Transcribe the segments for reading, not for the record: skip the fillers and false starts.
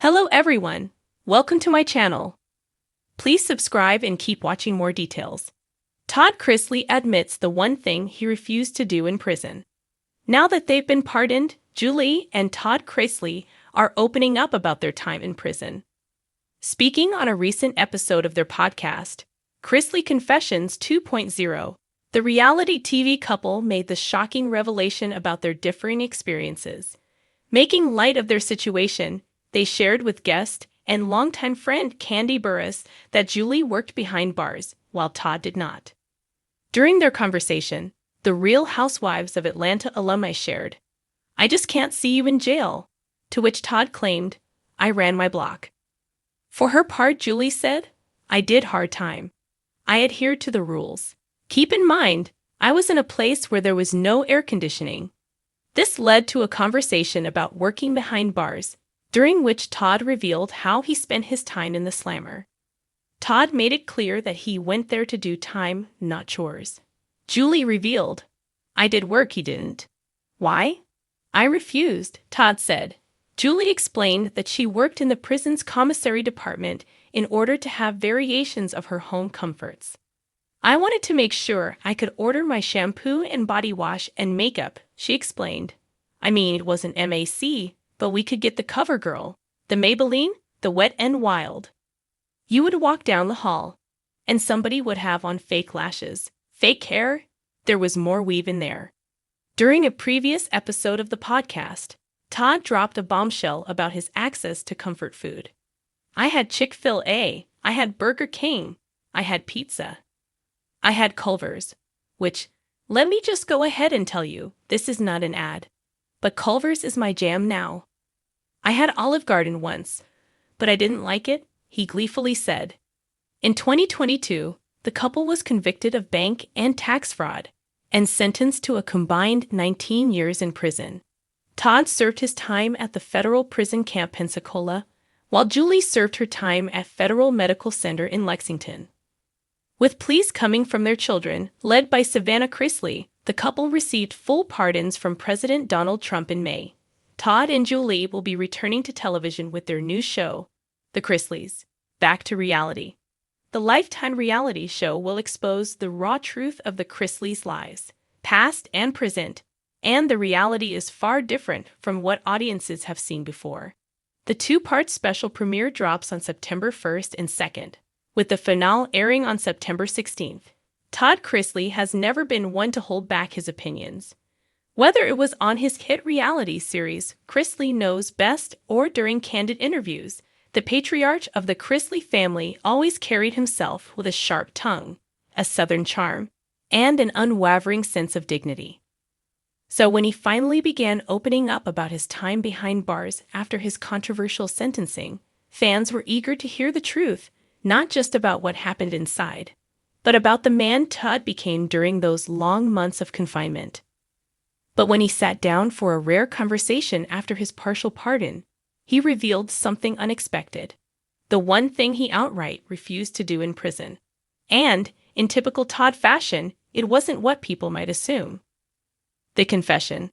Hello everyone, welcome to my channel. Please subscribe and keep watching more details. Todd Chrisley admits the one thing he refused to do in prison. Now that they've been pardoned, Julie and Todd Chrisley are opening up about their time in prison. Speaking on a recent episode of their podcast, Chrisley Confessions 2.0, the reality TV couple made the shocking revelation about their differing experiences. Making light of their situation, they shared with guest and longtime friend Candy Burris that Julie worked behind bars, while Todd did not. During their conversation, the Real Housewives of Atlanta alumni shared, "I just can't see you in jail," to which Todd claimed, "I ran my block." For her part, Julie said, "I did hard time. I adhered to the rules. Keep in mind, I was in a place where there was no air conditioning." This led to a conversation about working behind bars, during which Todd revealed how he spent his time in the slammer. Todd made it clear that he went there to do time, not chores. Julie revealed, "I did work he didn't." "Why?" "I refused," Todd said. Julie explained that she worked in the prison's commissary department in order to have variations of her home comforts. "I wanted to make sure I could order my shampoo and body wash and makeup," she explained. "I mean, it wasn't MAC, but we could get the CoverGirl, the Maybelline, the Wet n Wild." You would walk down the hall, and somebody would have on fake lashes, fake hair. There was more weave in there. During a previous episode of the podcast, Todd dropped a bombshell about his access to comfort food. "I had Chick-fil-A, I had Burger King, I had pizza. I had Culver's," which, let me just go ahead and tell you, this is not an ad, but Culver's is my jam now. "I had Olive Garden once, but I didn't like it," he gleefully said. In 2022, the couple was convicted of bank and tax fraud and sentenced to a combined 19 years in prison. Todd served his time at the federal prison camp Pensacola, while Julie served her time at Federal Medical Center in Lexington. With pleas coming from their children, led by Savannah Chrisley, the couple received full pardons from President Donald Trump in May. Todd and Julie will be returning to television with their new show, The Chrisleys, Back to Reality. The Lifetime reality show will expose the raw truth of the Chrisleys' lives, past and present, and the reality is far different from what audiences have seen before. The two-part special premiere drops on September 1st and 2nd, with the finale airing on September 16th. Todd Chrisley has never been one to hold back his opinions. Whether it was on his hit reality series, Chrisley Knows Best, or during candid interviews, the patriarch of the Chrisley family always carried himself with a sharp tongue, a southern charm, and an unwavering sense of dignity. So when he finally began opening up about his time behind bars after his controversial sentencing, fans were eager to hear the truth, not just about what happened inside, but about the man Todd became during those long months of confinement. But when he sat down for a rare conversation after his partial pardon, he revealed something unexpected, the one thing he outright refused to do in prison. And, in typical Todd fashion, it wasn't what people might assume. The confession.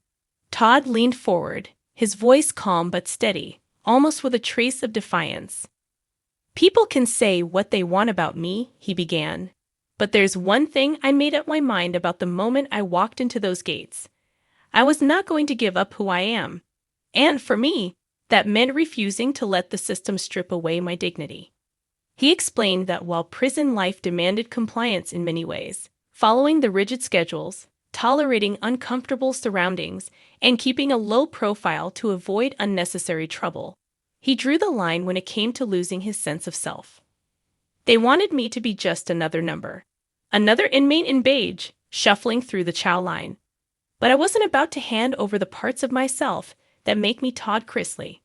Todd leaned forward, his voice calm but steady, almost with a trace of defiance. "People can say what they want about me," he began, "but there's one thing I made up my mind about the moment I walked into those gates. I was not going to give up who I am. And for me, that meant refusing to let the system strip away my dignity." He explained that while prison life demanded compliance in many ways, following the rigid schedules, tolerating uncomfortable surroundings, and keeping a low profile to avoid unnecessary trouble, he drew the line when it came to losing his sense of self. "They wanted me to be just another number, another inmate in beige, shuffling through the chow line. But I wasn't about to hand over the parts of myself that make me Todd Chrisley.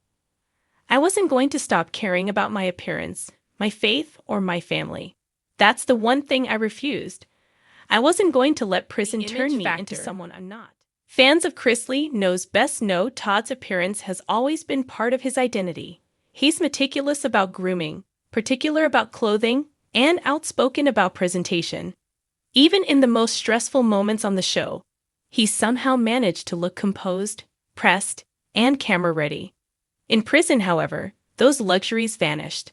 I wasn't going to stop caring about my appearance, my faith, or my family. That's the one thing I refused. I wasn't going to let prison turn me into someone I'm not." Fans of Chrisley Knows Best know Todd's appearance has always been part of his identity. He's meticulous about grooming, particular about clothing, and outspoken about presentation. Even in the most stressful moments on the show, he somehow managed to look composed, pressed, and camera-ready. In prison, however, those luxuries vanished.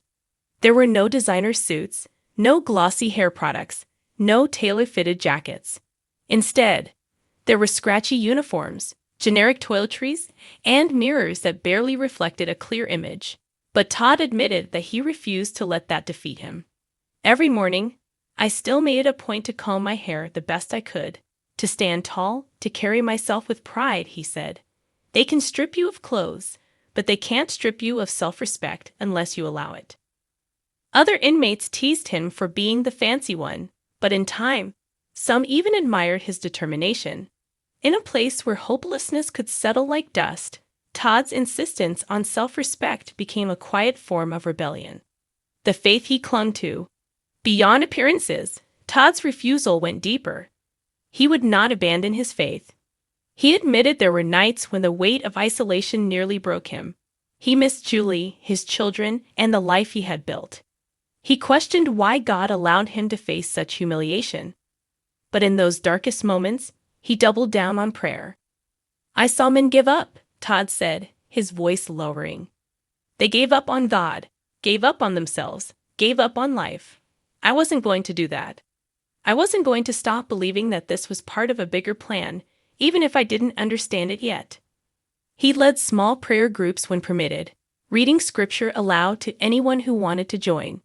There were no designer suits, no glossy hair products, no tailor-fitted jackets. Instead, there were scratchy uniforms, generic toiletries, and mirrors that barely reflected a clear image. But Todd admitted that he refused to let that defeat him. Every morning, I still made it a point to comb my hair the best I could, to stand tall, to carry myself with pride, he said. They can strip you of clothes, but they can't strip you of self-respect unless you allow it. Other inmates teased him for being the fancy one, but in time, some even admired his determination. In a place where hopelessness could settle like dust, Todd's insistence on self-respect became a quiet form of rebellion. The faith he clung to. Beyond appearances, Todd's refusal went deeper. He would not abandon his faith. He admitted there were nights when the weight of isolation nearly broke him. He missed Julie, his children, and the life he had built. He questioned why God allowed him to face such humiliation. But in those darkest moments, he doubled down on prayer. I saw men give up, Todd said, his voice lowering. They gave up on God, gave up on themselves, gave up on life. I wasn't going to do that. I wasn't going to stop believing that this was part of a bigger plan, even if I didn't understand it yet. He led small prayer groups when permitted, reading scripture aloud to anyone who wanted to join.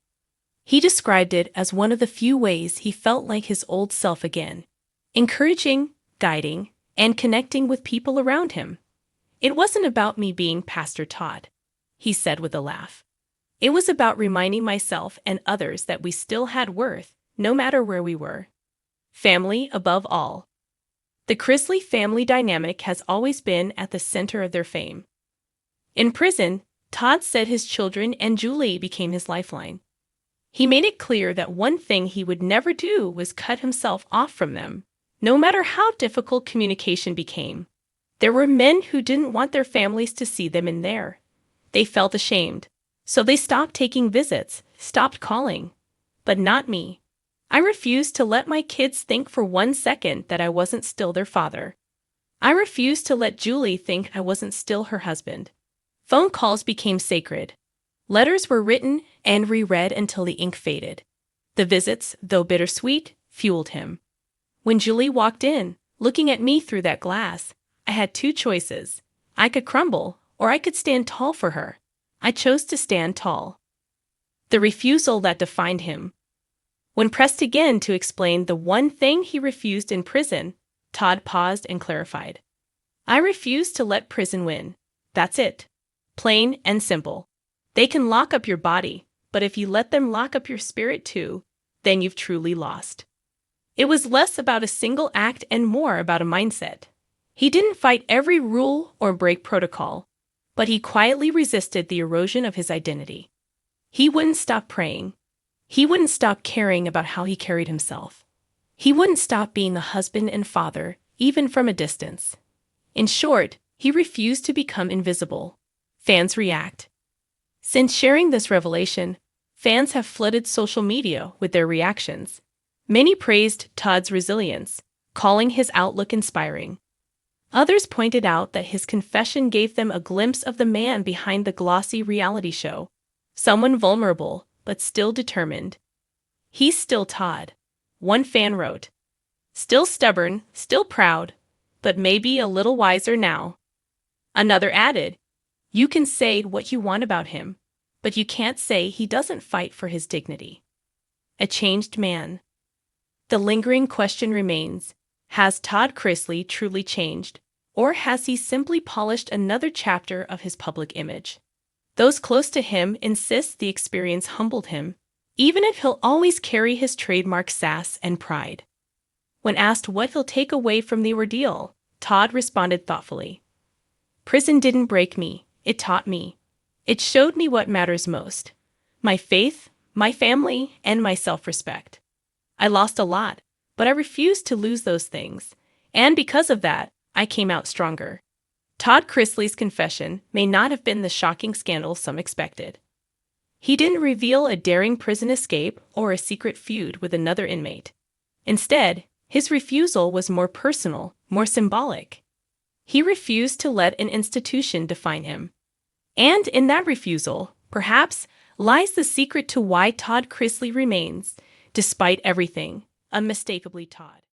He described it as one of the few ways he felt like his old self again, encouraging, guiding, and connecting with people around him. It wasn't about me being Pastor Todd, he said with a laugh. It was about reminding myself and others that we still had worth, no matter where we were. Family above all. The Chrisley family dynamic has always been at the center of their fame. In prison, Todd said his children and Julie became his lifeline. He made it clear that one thing he would never do was cut himself off from them, no matter how difficult communication became. There were men who didn't want their families to see them in there. They felt ashamed, so they stopped taking visits, stopped calling. But not me. I refused to let my kids think for 1 second that I wasn't still their father. I refused to let Julie think I wasn't still her husband. Phone calls became sacred. Letters were written and reread until the ink faded. The visits, though bittersweet, fueled him. When Julie walked in, looking at me through that glass, I had 2 choices. I could crumble, or I could stand tall for her. I chose to stand tall. The refusal that defined him. When pressed again to explain the one thing he refused in prison, Todd paused and clarified. I refuse to let prison win. That's it. Plain and simple. They can lock up your body, but if you let them lock up your spirit too, then you've truly lost. It was less about a single act and more about a mindset. He didn't fight every rule or break protocol, but he quietly resisted the erosion of his identity. He wouldn't stop praying. He wouldn't stop caring about how he carried himself. He wouldn't stop being the husband and father, even from a distance. In short, he refused to become invisible. Fans react. Since sharing this revelation, fans have flooded social media with their reactions. Many praised Todd's resilience, calling his outlook inspiring. Others pointed out that his confession gave them a glimpse of the man behind the glossy reality show, someone vulnerable, but still determined. He's still Todd, one fan wrote. Still stubborn, still proud, but maybe a little wiser now. Another added, you can say what you want about him, but you can't say he doesn't fight for his dignity. A changed man. The lingering question remains, has Todd Chrisley truly changed, or has he simply polished another chapter of his public image? Those close to him insist the experience humbled him, even if he'll always carry his trademark sass and pride. When asked what he'll take away from the ordeal, Todd responded thoughtfully. Prison didn't break me, it taught me. It showed me what matters most. My faith, my family, and my self-respect. I lost a lot, but I refused to lose those things, and because of that, I came out stronger. Todd Chrisley's confession may not have been the shocking scandal some expected. He didn't reveal a daring prison escape or a secret feud with another inmate. Instead, his refusal was more personal, more symbolic. He refused to let an institution define him. And in that refusal, Perhaps lies the secret to why Todd Chrisley remains, despite everything, unmistakably Todd.